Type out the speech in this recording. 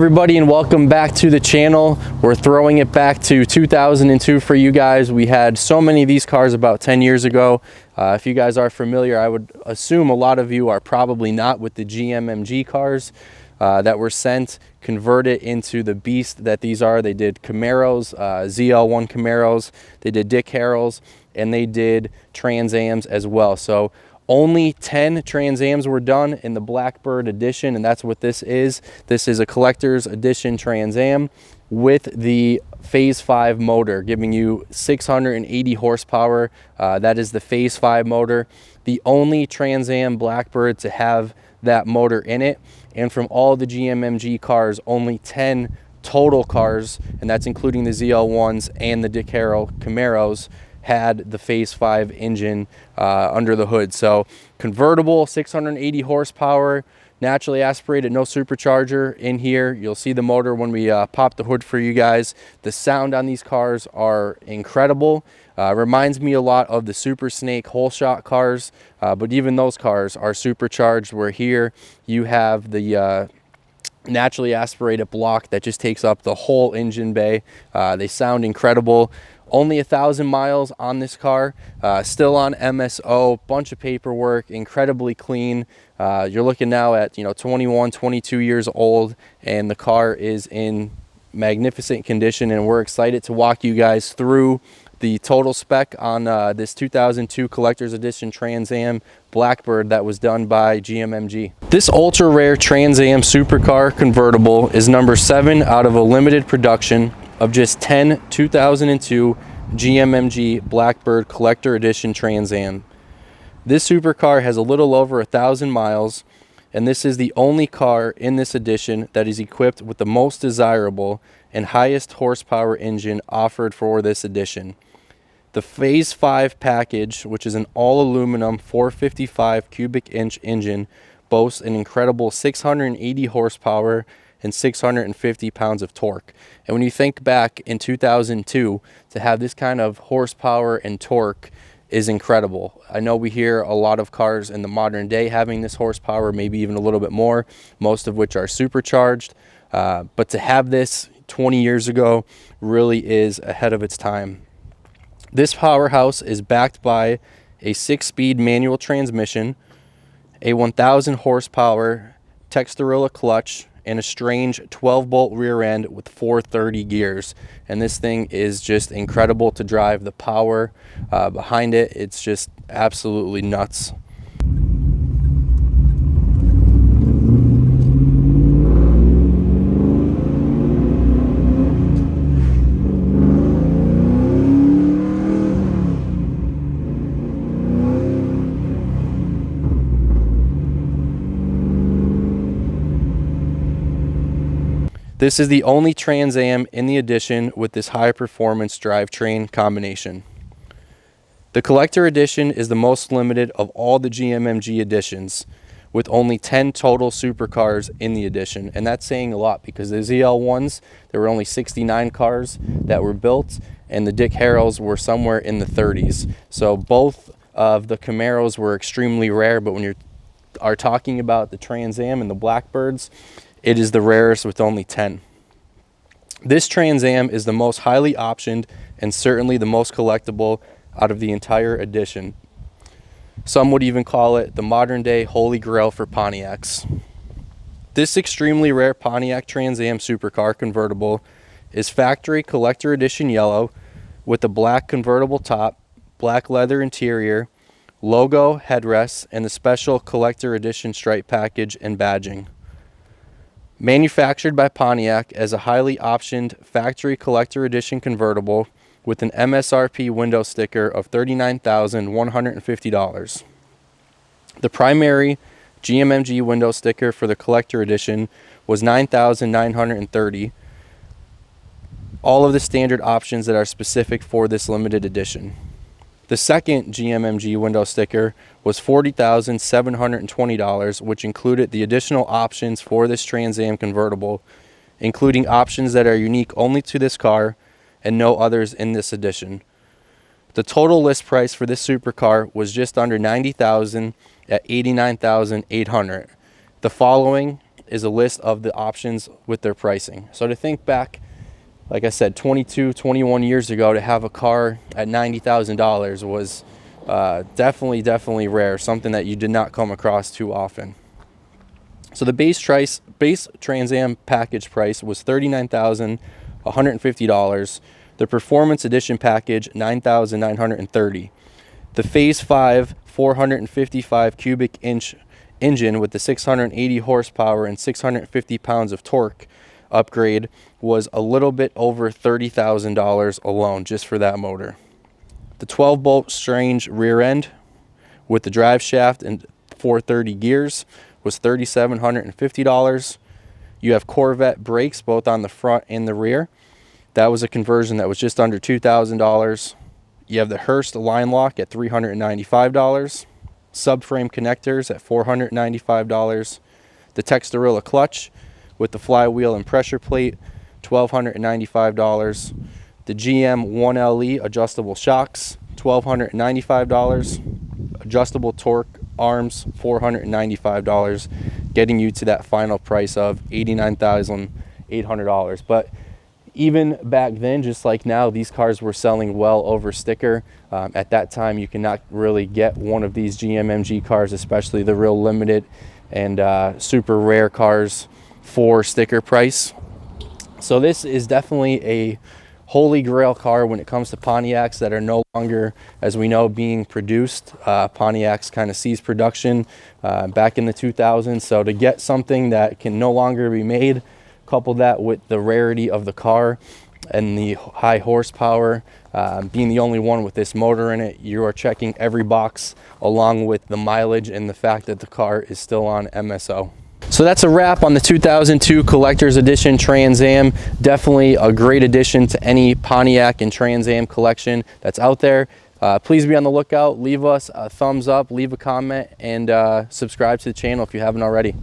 everybody, and welcome back to the channel. We're throwing it back to 2002 for you guys. We had so many of these cars about 10 years ago. If you guys are familiar, I would assume a lot of you are probably not, with the GMMG cars that were sent, converted into the beast that these are. They did Camaros, ZL1 Camaros, they did Dick Harrells, and they did Trans Ams as well. So only 10 Trans Ams were done in the Blackbird edition, and that's what this is. This is a collector's edition Trans Am with the Phase 5 motor, giving you 680 horsepower. That is the Phase 5 motor. The only Trans Am Blackbird to have that motor in it. And from all the GMMG cars, only 10 total cars, and that's including the ZL1s and the Dick Harrell Camaros, had the Phase 5 engine under the hood. So convertible, 680 horsepower, naturally aspirated, no supercharger in here. You'll see the motor when we pop the hood for you guys. The sound on these cars are incredible. Reminds me a lot of the Super Snake whole shot cars, but even those cars are supercharged, where here you have the naturally aspirated block that just takes up the whole engine bay. They sound incredible. Only 1,000 miles on this car, still on MSO, bunch of paperwork, incredibly clean. You're looking now at 21, 22 years old, and the car is in magnificent condition, and we're excited to walk you guys through the total spec on this 2002 Collector's Edition Trans Am Blackbird that was done by GMMG. This ultra rare Trans Am Supercar convertible is number 7 out of a limited production of just 10 2002 GMMG Blackbird Collector Edition Trans Am. This supercar has a little over 1,000 miles, and this is the only car in this edition that is equipped with the most desirable and highest horsepower engine offered for this edition. The Phase 5 package, which is an all-aluminum 455 cubic inch engine, boasts an incredible 680 horsepower and 650 pounds of torque. And when you think back in 2002, to have this kind of horsepower and torque is incredible. I know we hear a lot of cars in the modern day having this horsepower, maybe even a little bit more, most of which are supercharged. But to have this 20 years ago really is ahead of its time. This powerhouse is backed by a 6-speed manual transmission, a 1,000 horsepower Textorilla clutch, and a strange 12-bolt rear end with 430 gears. And this thing is just incredible to drive. The power behind it, it's just absolutely nuts. This is the only Trans Am in the edition with this high-performance drivetrain combination. The Collector Edition is the most limited of all the GMMG editions, with only 10 total supercars in the edition. And that's saying a lot, because the ZL1s, there were only 69 cars that were built, and the Dick Harrells were somewhere in the 30s. So both of the Camaros were extremely rare, but when you are talking about the Trans Am and the Blackbirds, it is the rarest with only 10. This Trans Am is the most highly optioned and certainly the most collectible out of the entire edition. Some would even call it the modern day holy grail for Pontiacs. This extremely rare Pontiac Trans Am Supercar convertible is factory collector edition yellow with a black convertible top, black leather interior, logo headrests, and the special collector edition stripe package and badging. Manufactured by Pontiac as a highly optioned factory collector edition convertible with an MSRP window sticker of $39,150. The primary GMMG window sticker for the collector edition was $9,930. All of the standard options that are specific for this limited edition. The second GMMG window sticker was $40,720, which included the additional options for this Trans Am convertible, including options that are unique only to this car and no others in this edition. The total list price for this supercar was just under $90,000 at $89,800. The following is a list of the options with their pricing. So to think back, like I said, 22, 21 years ago, to have a car at $90,000 was definitely rare, something that you did not come across too often. So the base Trans Am package price was $39,150. The Performance Edition package, $9,930. The Phase 5 455 cubic inch engine with the 680 horsepower and 650 pounds of torque upgrade was a little bit over $30,000 alone just for that motor. The 12-bolt Strange rear end with the drive shaft and 430 gears was $3,750. You have Corvette brakes both on the front and the rear. That was a conversion that was just under $2,000. You have the Hurst line lock at $395. Subframe connectors at $495. The Textorilla clutch with the flywheel and pressure plate, $1,295. The GM 1LE adjustable shocks, $1,295. Adjustable torque arms, $495, getting you to that final price of $89,800. But even back then, just like now, these cars were selling well over sticker. At that time, you cannot really get one of these GMMG cars, especially the real limited and super rare cars, for sticker price. So this is definitely a holy grail car when it comes to Pontiacs that are no longer, as we know, being produced. Pontiacs kind of ceased production back in the 2000s. So to get something that can no longer be made, couple that with the rarity of the car and the high horsepower, being the only one with this motor in it, you are checking every box, along with the mileage and the fact that the car is still on MSO. So that's a wrap on the 2002 Collector's Edition Trans Am. Definitely a great addition to any Pontiac and Trans Am collection that's out there. Please be on the lookout. Leave us a thumbs up, leave a comment, and subscribe to the channel if you haven't already.